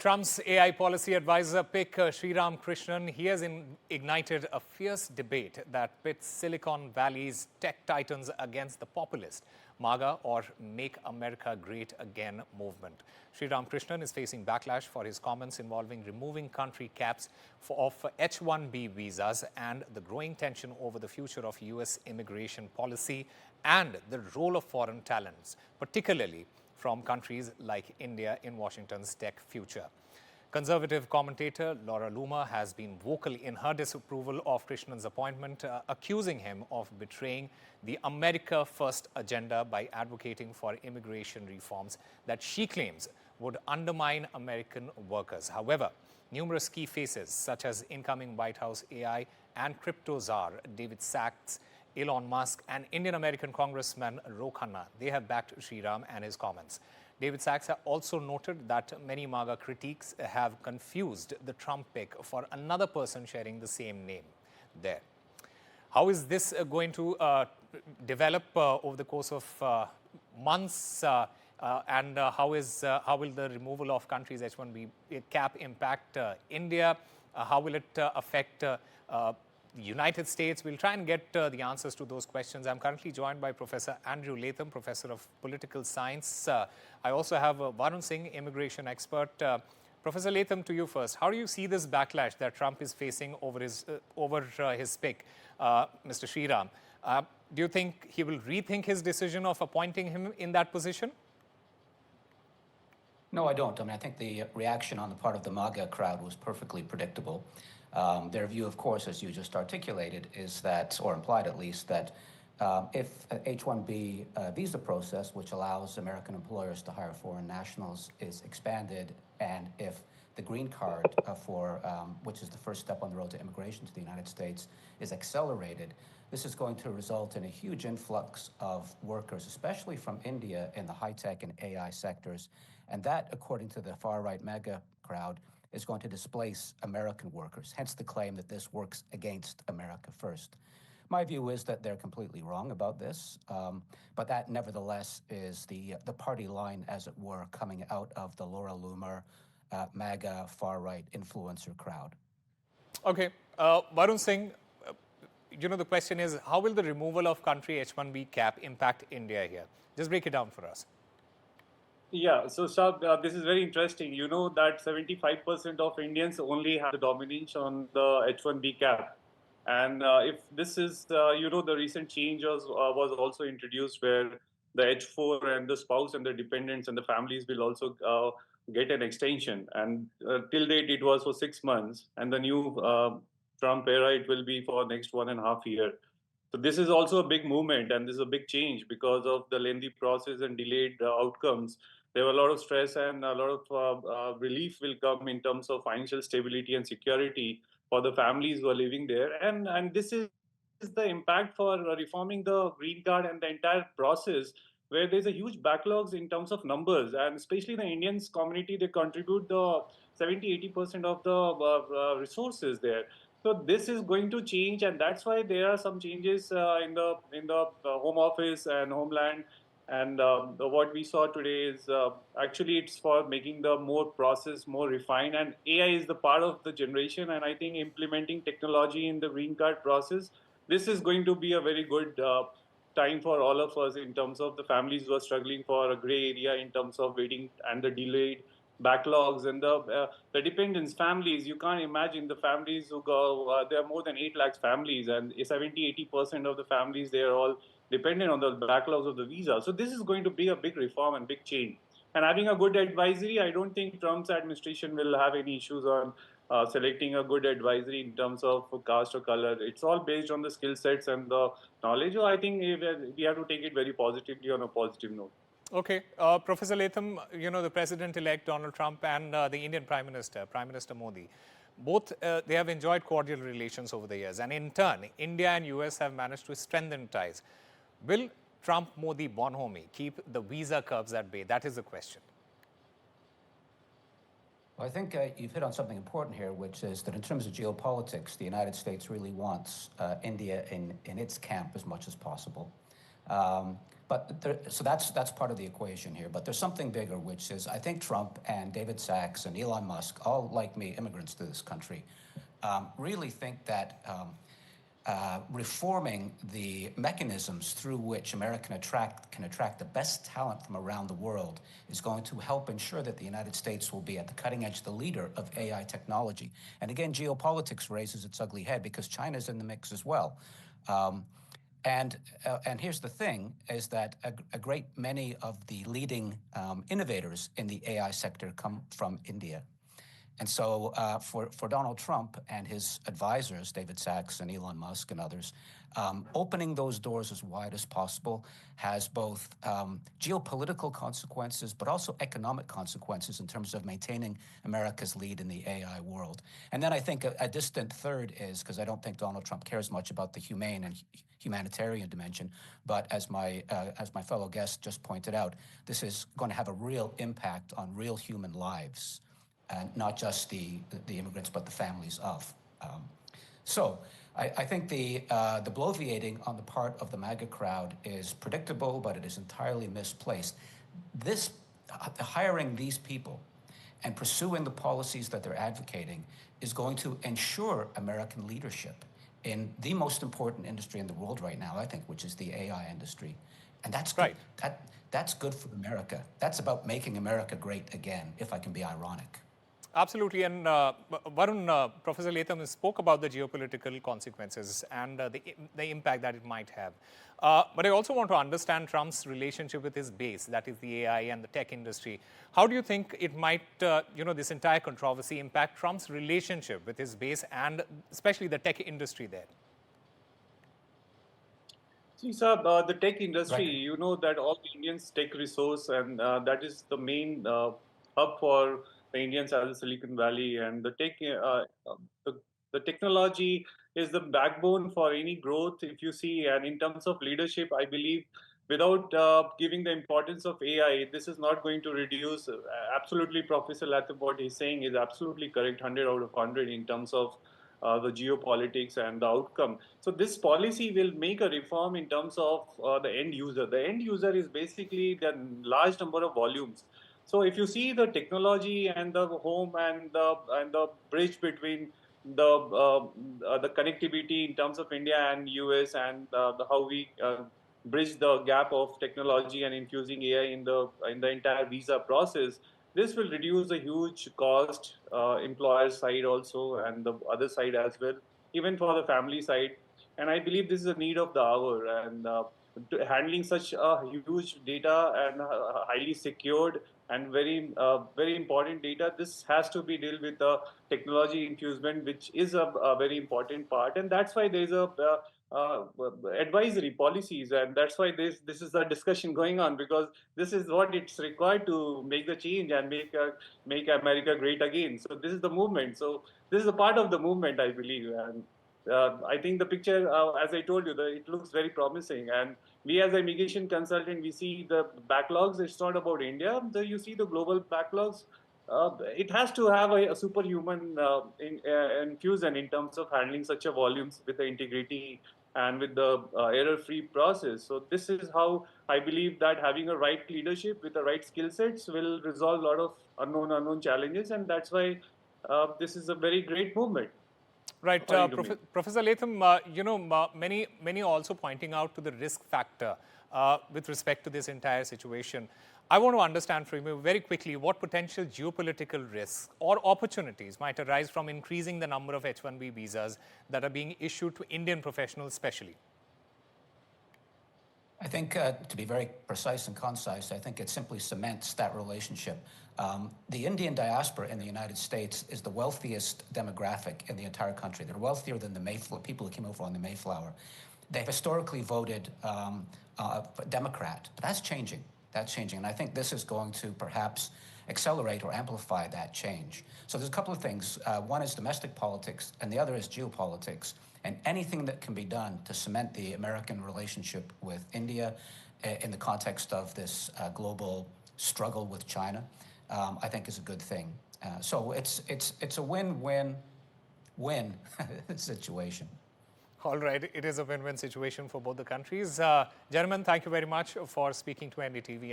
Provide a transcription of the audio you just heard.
Trump's AI policy advisor pick Sriram Krishnan, he has ignited a fierce debate that pits Silicon Valley's tech titans against the populist MAGA or Make America Great Again movement. Sriram Krishnan is facing backlash for his comments involving removing country caps of H-1B visas and the growing tension over the future of U.S. immigration policy and the role of foreign talents, particularly from countries like India in Washington's tech future. Conservative commentator Laura Loomer has been vocal in her disapproval of Krishnan's appointment, accusing him of betraying the America First agenda by advocating for immigration reforms that she claims would undermine American workers. However, numerous key faces such as incoming White House AI and crypto czar David Sachs, Elon Musk and Indian-American Congressman Ro Khanna, they have backed Sriram and his comments. David Sachs also noted that many MAGA critiques have confused the Trump pick for another person sharing the same name there. How is this going to develop over the course of months and how will the removal of countries H-1B cap impact India? How will it affect the United States? We'll try and get the answers to those questions. I'm currently joined by Professor Andrew Latham, Professor of Political Science. I also have Varun Singh, immigration expert. Professor Latham, to you first. How do you see this backlash that Trump is facing over his pick, Mr. Sriram? Do you think he will rethink his decision of appointing him in that position? No, I don't. I mean, I think the reaction on the part of the MAGA crowd was perfectly predictable. Their view, of course, as you just articulated, is that, or implied at least, that if H-1B visa process, which allows American employers to hire foreign nationals, is expanded, and if the green card which is the first step on the road to immigration to the United States, is accelerated, this is going to result in a huge influx of workers, especially from India in the high-tech and AI sectors. And that, according to the far-right MAGA crowd, is going to displace American workers, hence the claim that this works against America first. My view is that they're completely wrong about this, but that nevertheless is the party line, as it were, coming out of the Laura Loomer, MAGA far-right influencer crowd. Okay. Varun Singh, the question is, how will the removal of country H-1B cap impact India here? Just break it down for us. Yeah, so Shaab, this is very interesting. You know that 75% of Indians only have the dominance on the H-1B cap. And if this is, the recent change was also introduced where the H-4 and the spouse and the dependents and the families will also get an extension. And till date, it was for 6 months. And the new Trump era, it will be for next 1.5 years. So this is also a big movement and this is a big change because of the lengthy process and delayed outcomes. There were a lot of stress and a lot of relief will come in terms of financial stability and security for the families who are living there. And this is the impact for reforming the green card and the entire process, where there's a huge backlogs in terms of numbers. And especially the Indians community, they contribute the 70-80% of the resources there. So this is going to change, and that's why there are some changes in the Home Office and Homeland. And what we saw today is actually it's for making the more process more refined, and AI is the part of the generation. And I think implementing technology in the green card process, this is going to be a very good time for all of us in terms of the families who are struggling for a gray area in terms of waiting and the delayed backlogs and the dependents families. You can't imagine the families who go, there are more than 8 lakh families, and 70-80% of the families, they are all dependent on the backlogs of the visa. So this is going to be a big reform and big change. And having a good advisory, I don't think Trump's administration will have any issues on selecting a good advisory in terms of caste or color. It's all based on the skill sets and the knowledge. So I think we have to take it very positively on a positive note. Okay. Professor Latham, the President-elect Donald Trump and the Indian Prime Minister Modi, both they have enjoyed cordial relations over the years. And in turn, India and US have managed to strengthen ties. Will Trump-Modi bonhomie keep the visa curbs at bay? That is the question. Well, I think you've hit on something important here, which is that in terms of geopolitics, the United States really wants India in its camp as much as possible. So that's part of the equation here. But there's something bigger, which is I think Trump and David Sachs and Elon Musk, all like me, immigrants to this country, really think that reforming the mechanisms through which America can attract the best talent from around the world is going to help ensure that the United States will be at the cutting edge, the leader of AI technology. And again, geopolitics raises its ugly head because China's in the mix as well. And here's the thing, is that a great many of the leading innovators in the AI sector come from India. And so for Donald Trump and his advisors, David Sachs and Elon Musk and others, opening those doors as wide as possible has both geopolitical consequences, but also economic consequences in terms of maintaining America's lead in the AI world. And then I think a distant third is, because I don't think Donald Trump cares much about the humane and humanitarian dimension, but as my fellow guest just pointed out, this is going to have a real impact on real human lives. And not just the immigrants, but the families of. So I think the bloviating on the part of the MAGA crowd is predictable, but it is entirely misplaced. Hiring these people and pursuing the policies that they're advocating is going to ensure American leadership in the most important industry in the world right now, I think, which is the AI industry. And that's right. That's good for America. That's about making America great again, if I can be ironic. Absolutely. And Varun, Professor Latham spoke about the geopolitical consequences and the impact that it might have. But I also want to understand Trump's relationship with his base, that is the AI and the tech industry. How do you think it might, this entire controversy impact Trump's relationship with his base and especially the tech industry there? See, sir, the tech industry, you know that all the Indians take resource, and that is the main hub for the Indians as a Silicon Valley. And the technology is the backbone for any growth, if you see. And in terms of leadership, I believe without giving the importance of AI, this is not going to reduce. Absolutely, Professor Latham, what he's saying is absolutely correct, 100 out of 100 in terms of the geopolitics and the outcome. So this policy will make a reform in terms of the end user. The end user is basically the large number of volumes. So if you see the technology and the home and the bridge between the connectivity in terms of India and US and how we bridge the gap of technology and infusing AI in the entire visa process, this will reduce a huge cost, employer side also, and the other side as well, even for the family side. And I believe this is a need of the hour. And handling such a huge data and highly secured and very important data, this has to be dealt with the technology infusement, which is a very important part. And that's why there's a advisory policies, and that's why this is the discussion going on, because this is what it's required to make the change and make America great again. So this is the movement. So this is a part of the movement, I believe. And I think the picture, as I told you, it looks very promising. And we as a immigration consultant, we see the backlogs. It's not about India. You see the global backlogs. It has to have a superhuman infusion in terms of handling such a volumes with the integrity and with the error-free process. So this is how I believe that having a right leadership with the right skill sets will resolve a lot of unknown challenges. And that's why this is a very great movement. Right, Professor Latham, many also pointing out to the risk factor with respect to this entire situation. I want to understand from you very quickly what potential geopolitical risks or opportunities might arise from increasing the number of H-1B visas that are being issued to Indian professionals especially. I think, to be very precise and concise, I think it simply cements that relationship. The Indian diaspora in the United States is the wealthiest demographic in the entire country. They're wealthier than the people who came over on the Mayflower. They've historically voted Democrat, but that's changing. That's changing, and I think this is going to perhaps accelerate or amplify that change. So there's a couple of things. One is domestic politics, and the other is geopolitics. And anything that can be done to cement the American relationship with India in the context of this global struggle with China, I think is a good thing. So it's a win-win-win situation. All right, it is a win-win situation for both the countries. Gentlemen, thank you very much for speaking to NDTV.